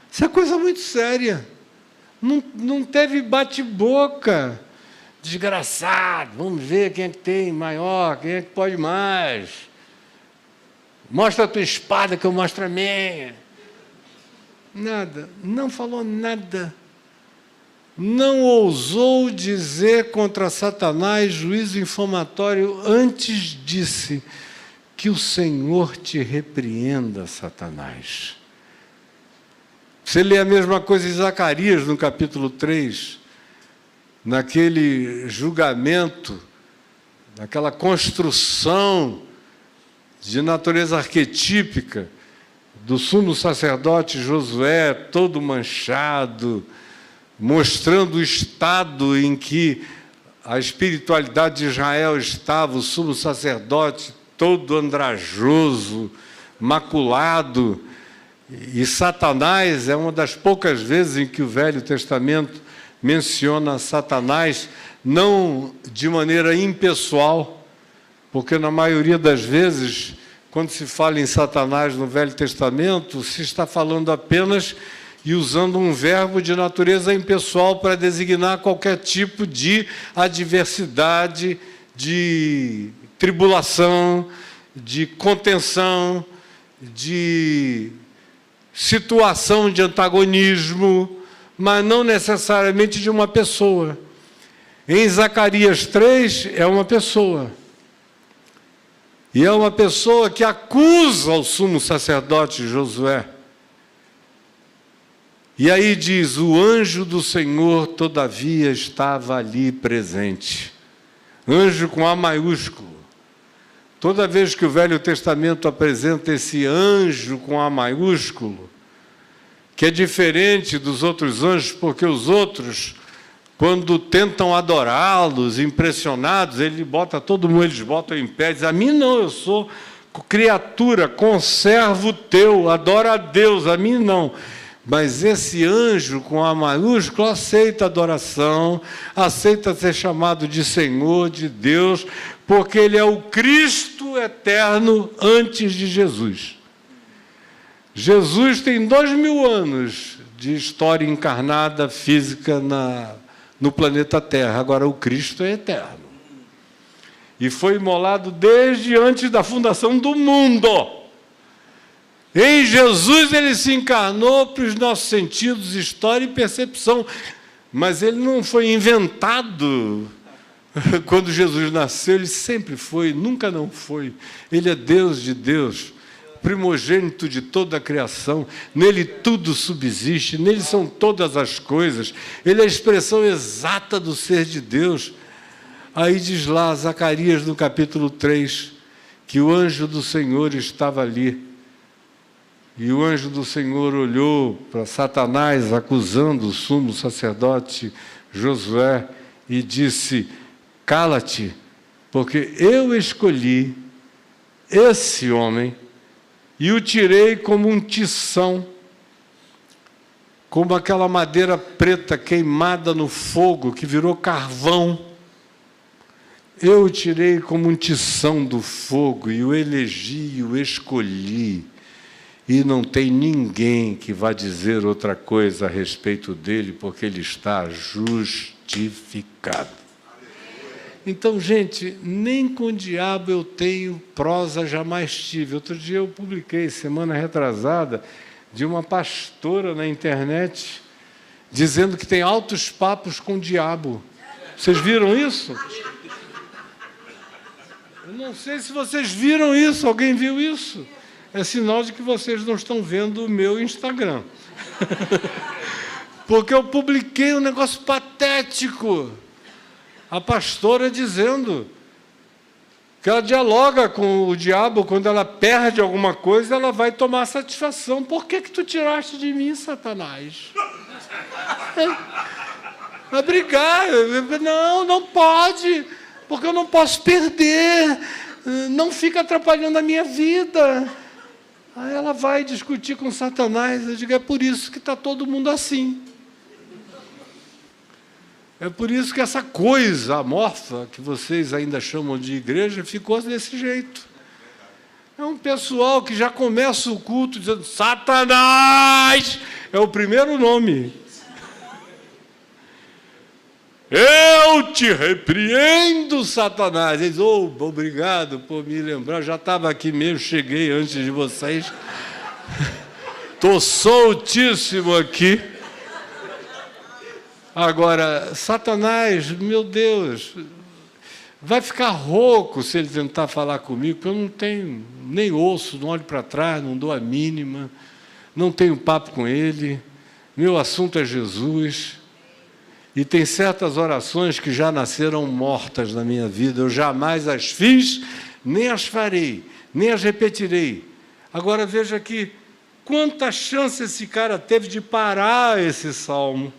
Isso é coisa muito séria. Não teve bate-boca. Desgraçado, vamos ver quem é que tem maior, quem é que pode mais. Mostra a tua espada que eu mostro a minha. Nada, não falou nada. Não ousou dizer contra Satanás juízo infamatório, antes disse que o Senhor te repreenda, Satanás. Você lê a mesma coisa em Zacarias, no capítulo 3, naquele julgamento, naquela construção de natureza arquetípica do sumo sacerdote Josué, todo manchado, mostrando o estado em que a espiritualidade de Israel estava, o sumo sacerdote todo andrajoso, maculado. E Satanás é uma das poucas vezes em que o Velho Testamento menciona Satanás, não de maneira impessoal, porque na maioria das vezes, quando se fala em Satanás no Velho Testamento, se está falando apenas e usando um verbo de natureza impessoal para designar qualquer tipo de adversidade, de tribulação, de contenção, de situação de antagonismo, mas não necessariamente de uma pessoa. Em Zacarias 3, é uma pessoa. E é uma pessoa que acusa o sumo sacerdote Josué. E aí diz, o anjo do Senhor, todavia, estava ali presente. Anjo com A maiúsculo. Toda vez que o Velho Testamento apresenta esse anjo com A maiúsculo, que é diferente dos outros anjos, porque os outros, quando tentam adorá-los, impressionados, eles botam em pé, dizem, a mim não, eu sou criatura, conservo teu, adoro a Deus, a mim não. Mas esse anjo com A maiúsculo aceita a adoração, aceita ser chamado de Senhor, de Deus, porque ele é o Cristo eterno antes de Jesus. Jesus tem 2000 anos de história encarnada, física, no planeta Terra. Agora, o Cristo é eterno. E foi imolado desde antes da fundação do mundo. Em Jesus, ele se encarnou para os nossos sentidos, história e percepção. Mas ele não foi inventado quando Jesus nasceu. Ele sempre foi, nunca não foi. Ele é Deus de Deus, primogênito de toda a criação. Nele tudo subsiste, nele são todas as coisas. Ele é a expressão exata do ser de Deus. Aí diz lá, Zacarias, no capítulo 3, que o anjo do Senhor estava ali. E o anjo do Senhor olhou para Satanás, acusando o sumo sacerdote Josué, e disse, cala-te, porque eu escolhi esse homem e o tirei como um tição, como aquela madeira preta queimada no fogo, que virou carvão. Eu o tirei como um tição do fogo e o elegi, o escolhi. E não tem ninguém que vá dizer outra coisa a respeito dele, porque ele está justificado. Então, gente, nem com o diabo eu tenho prosa, jamais tive. Outro dia eu publiquei, semana retrasada, de uma pastora na internet, dizendo que tem altos papos com o diabo. Vocês viram isso? Eu não sei se vocês viram isso, alguém viu isso? É sinal de que vocês não estão vendo o meu Instagram. Porque eu publiquei um negócio patético. A pastora dizendo que ela dialoga com o diabo, quando ela perde alguma coisa, ela vai tomar satisfação. Por que tu tiraste de mim, Satanás? Vai brigar. Não, não pode, porque eu não posso perder. Não fica atrapalhando a minha vida. Aí ela vai discutir com Satanás. Eu digo, é por isso que está todo mundo assim. É por isso que essa coisa amorfa, que vocês ainda chamam de igreja, ficou desse jeito. É um pessoal que já começa o culto dizendo, Satanás é o primeiro nome. Eu te repreendo, Satanás. Eles, obrigado por me lembrar, eu já estava aqui mesmo, cheguei antes de vocês. Estou soltíssimo aqui. Agora, Satanás, meu Deus, vai ficar rouco se ele tentar falar comigo, porque eu não tenho, nem ouço, não olho para trás, não dou a mínima, não tenho papo com ele, meu assunto é Jesus. E tem certas orações que já nasceram mortas na minha vida. Eu jamais as fiz, nem as farei, nem as repetirei. Agora veja aqui, quanta chance esse cara teve de parar esse salmo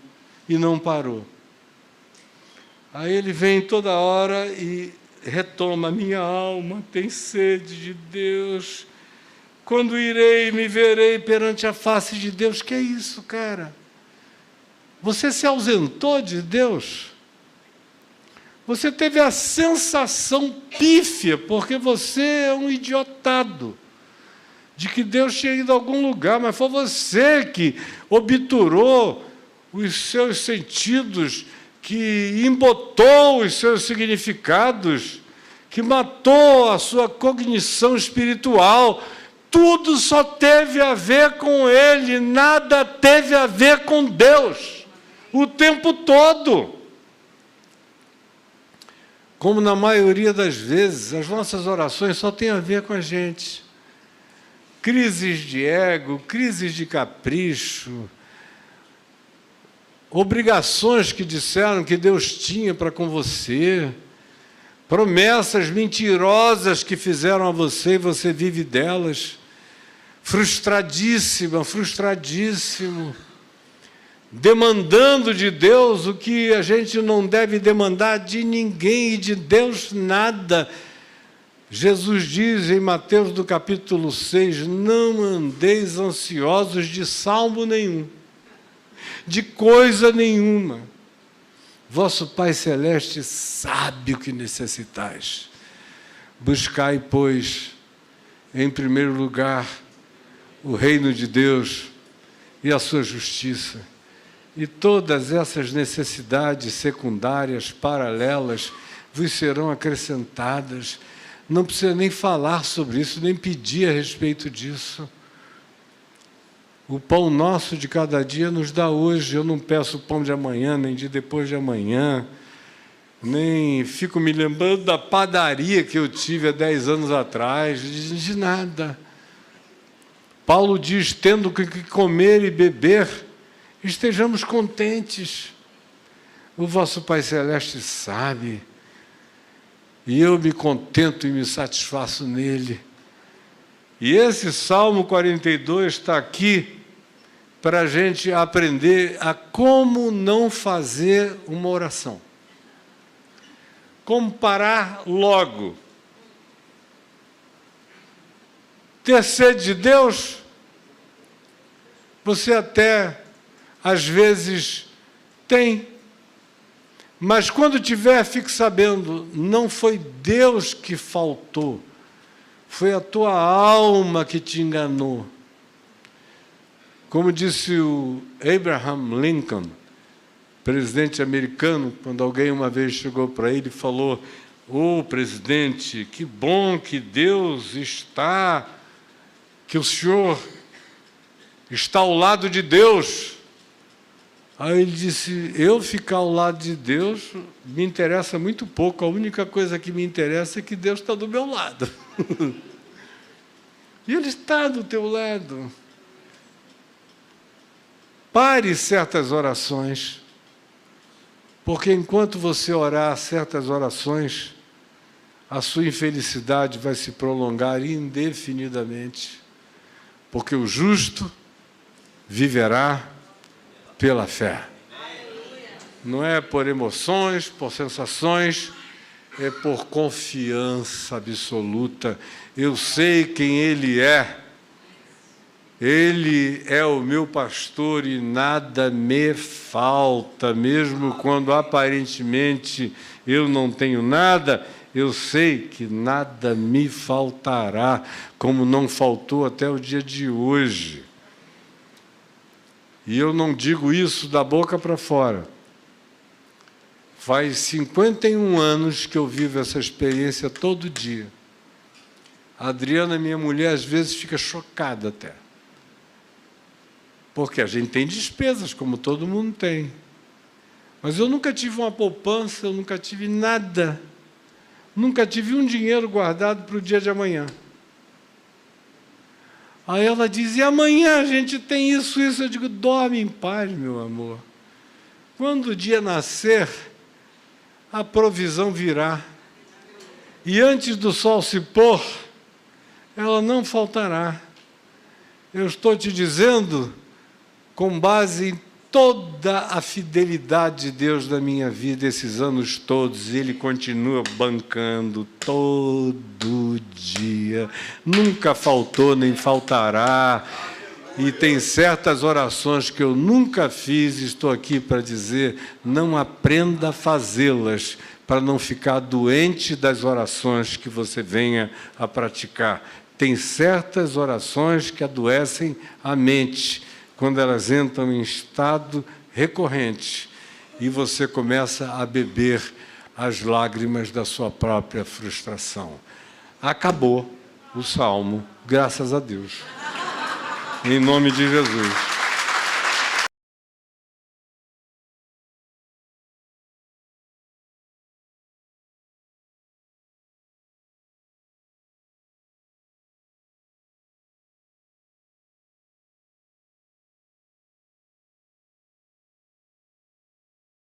e não parou. Aí ele vem toda hora e retoma: minha alma tem sede de Deus. Quando irei, me verei perante a face de Deus. Que é isso, cara? Você se ausentou de Deus? Você teve a sensação pífia, porque você é um idiotado, de que Deus tinha ido a algum lugar, mas foi você que obturou os seus sentidos, que embotou os seus significados, que matou a sua cognição espiritual. Tudo só teve a ver com ele, nada teve a ver com Deus, o tempo todo. Como na maioria das vezes, as nossas orações só têm a ver com a gente. Crises de ego, crises de capricho, obrigações que disseram que Deus tinha para com você, promessas mentirosas que fizeram a você e você vive delas, frustradíssima, frustradíssimo, demandando de Deus o que a gente não deve demandar de ninguém e de Deus nada. Jesus diz em Mateus do capítulo 6, não andeis ansiosos de salmo nenhum, de coisa nenhuma. Vosso Pai Celeste sabe o que necessitais. Buscai, pois, em primeiro lugar, o reino de Deus e a sua justiça. E todas essas necessidades secundárias, paralelas, vos serão acrescentadas. Não precisa nem falar sobre isso, nem pedir a respeito disso. O pão nosso de cada dia nos dá hoje. Eu não peço o pão de amanhã, nem de depois de amanhã, nem fico me lembrando da padaria que eu tive há 10 anos atrás, de nada. Paulo diz, tendo que comer e beber, estejamos contentes. O vosso Pai Celeste sabe, e eu me contento e me satisfaço nele. E esse Salmo 42 está aqui para a gente aprender a como não fazer uma oração. Como parar logo. Ter sede de Deus, você até, às vezes, tem. Mas quando tiver, fique sabendo, não foi Deus que faltou, foi a tua alma que te enganou. Como disse o Abraham Lincoln, presidente americano, quando alguém uma vez chegou para ele e falou, presidente, que bom que Deus está, que o senhor está ao lado de Deus. Aí ele disse, eu ficar ao lado de Deus me interessa muito pouco, a única coisa que me interessa é que Deus está do meu lado. E Ele está do teu lado. Pare certas orações, porque enquanto você orar certas orações, a sua infelicidade vai se prolongar indefinidamente, porque o justo viverá pela fé. Não é por emoções, por sensações, é por confiança absoluta. Eu sei quem Ele é. Ele é o meu pastor e nada me falta, mesmo quando aparentemente eu não tenho nada, eu sei que nada me faltará, como não faltou até o dia de hoje. E eu não digo isso da boca para fora. Faz 51 anos que eu vivo essa experiência todo dia. A Adriana, minha mulher, às vezes fica chocada até. Porque a gente tem despesas, como todo mundo tem. Mas eu nunca tive uma poupança, eu nunca tive nada. Nunca tive um dinheiro guardado para o dia de amanhã. Aí ela diz, e amanhã a gente tem isso. Eu digo, dorme em paz, meu amor. Quando o dia nascer, a provisão virá. E antes do sol se pôr, ela não faltará. Eu estou te dizendo, com base em toda a fidelidade de Deus na minha vida, esses anos todos, Ele continua bancando todo dia. Nunca faltou, nem faltará. E tem certas orações que eu nunca fiz, e estou aqui para dizer, não aprenda a fazê-las, para não ficar doente das orações que você venha a praticar. Tem certas orações que adoecem a mente, quando elas entram em estado recorrente, e você começa a beber as lágrimas da sua própria frustração. Acabou o salmo, graças a Deus. Em nome de Jesus.